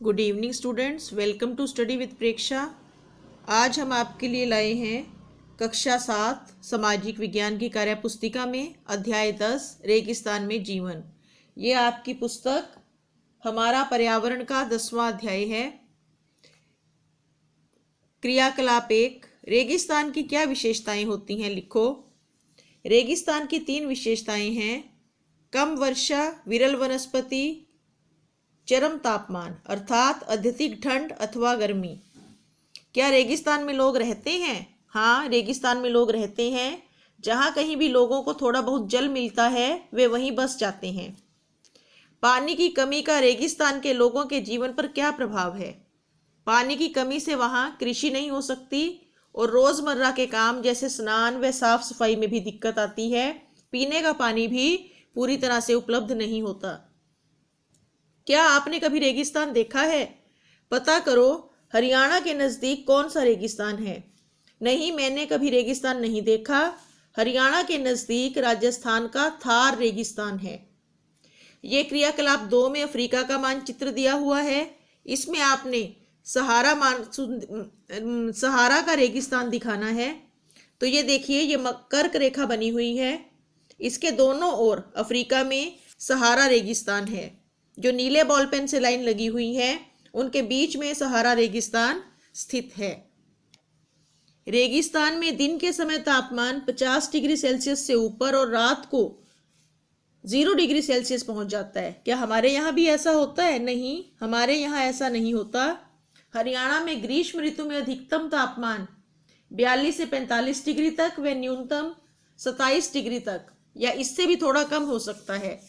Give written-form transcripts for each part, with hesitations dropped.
Good evening students, welcome to study with Preksha. आज हम आपके लिए लाए हैं कक्षा 7 सामाजिक विज्ञान की कार्य पुस्तिका में अध्याय 10 रेगिस्तान में जीवन। ये आपकी पुस्तक हमारा पर्यावरण का 10वां अध्याय है। क्रियाकलाप 1, रेगिस्तान की क्या विशेषताएं होती हैं, लिखो। रेगिस्तान की 3 विशेषताएं हैं: कम वर्षा, विरल वनस्पति, चरम तापमान अर्थात अत्यधिक ठंड अथवा गर्मी। क्या रेगिस्तान में लोग रहते हैं? हाँ, रेगिस्तान में लोग रहते हैं। जहाँ कहीं भी लोगों को थोड़ा बहुत जल मिलता है वे वहीं बस जाते हैं। पानी की कमी का रेगिस्तान के लोगों के जीवन पर क्या प्रभाव है? पानी की कमी से वहाँ कृषि नहीं हो सकती और रोज़मर्रा के काम जैसे स्नान व साफ सफाई में भी दिक्कत आती है। पीने का पानी भी पूरी तरह से उपलब्ध नहीं होता। क्या आपने कभी रेगिस्तान देखा है? पता करो हरियाणा के नज़दीक कौन सा रेगिस्तान है। नहीं, मैंने कभी रेगिस्तान नहीं देखा। हरियाणा के नज़दीक राजस्थान का थार रेगिस्तान है। ये क्रियाकलाप 2 में अफ्रीका का मानचित्र दिया हुआ है। इसमें आपने सहारा का रेगिस्तान दिखाना है। तो ये देखिए, ये कर्क रेखा बनी हुई है। इसके दोनों ओर अफ्रीका में सहारा रेगिस्तान है। जो नीले बॉल पेन से लाइन लगी हुई है उनके बीच में सहारा रेगिस्तान स्थित है। रेगिस्तान में दिन के समय तापमान 50 डिग्री सेल्सियस से ऊपर और रात को 0 डिग्री सेल्सियस पहुंच जाता है। क्या हमारे यहाँ भी ऐसा होता है? नहीं, हमारे यहाँ ऐसा नहीं होता। हरियाणा में ग्रीष्म ऋतु में अधिकतम तापमान 42 से 45 डिग्री तक व न्यूनतम 27 डिग्री तक या इससे भी थोड़ा कम हो सकता है।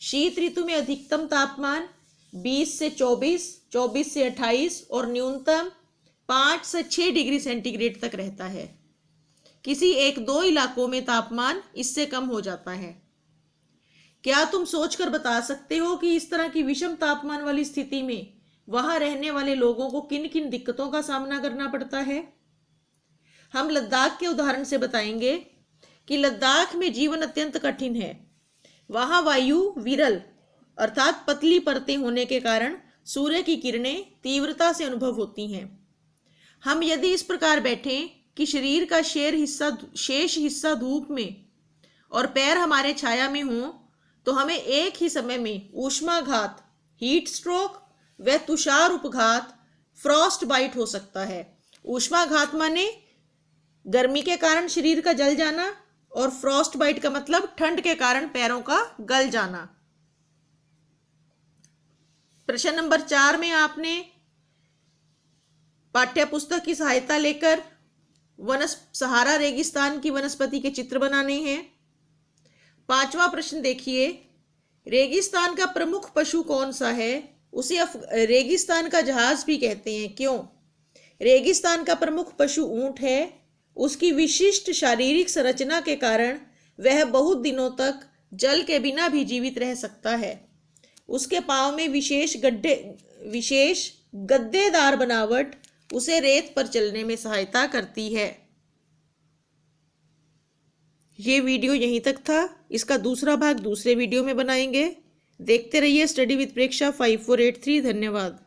शीत ऋतु में अधिकतम तापमान 20 से 24, 24 से 28 और न्यूनतम 5 से 6 डिग्री सेंटीग्रेड तक रहता है। किसी 1-2 इलाकों में तापमान इससे कम हो जाता है। क्या तुम सोचकर बता सकते हो कि इस तरह की विषम तापमान वाली स्थिति में वहां रहने वाले लोगों को किन किन दिक्कतों का सामना करना पड़ता है? हम लद्दाख के उदाहरण से बताएंगे कि लद्दाख में जीवन अत्यंत कठिन है। वहाँ वायु विरल अर्थात पतली परतें होने के कारण सूर्य की किरणें तीव्रता से अनुभव होती हैं। हम यदि इस प्रकार बैठें कि शरीर का शेष हिस्सा धूप में और पैर हमारे छाया में हों तो हमें एक ही समय में ऊष्माघात, हीट स्ट्रोक व तुषार उपघात, फ्रॉस्ट बाइट हो सकता है। ऊष्माघात माने गर्मी के कारण शरीर का जल जाना और फ्रॉस्ट बाइट का मतलब ठंड के कारण पैरों का गल जाना। प्रश्न नंबर 4 में आपने पाठ्य पुस्तक की सहायता लेकर सहारा रेगिस्तान की वनस्पति के चित्र बनाने हैं। 5वां प्रश्न देखिए, रेगिस्तान का प्रमुख पशु कौन सा है? उसे रेगिस्तान का जहाज भी कहते हैं। क्यों? रेगिस्तान का प्रमुख पशु ऊंट है। उसकी विशिष्ट शारीरिक संरचना के कारण वह बहुत दिनों तक जल के बिना भी जीवित रह सकता है। उसके पांव में विशेष गद्देदार बनावट उसे रेत पर चलने में सहायता करती है। ये वीडियो यहीं तक था। इसका दूसरा भाग दूसरे वीडियो में बनाएंगे। देखते रहिए स्टडी विद प्रेक्षा 5483। धन्यवाद।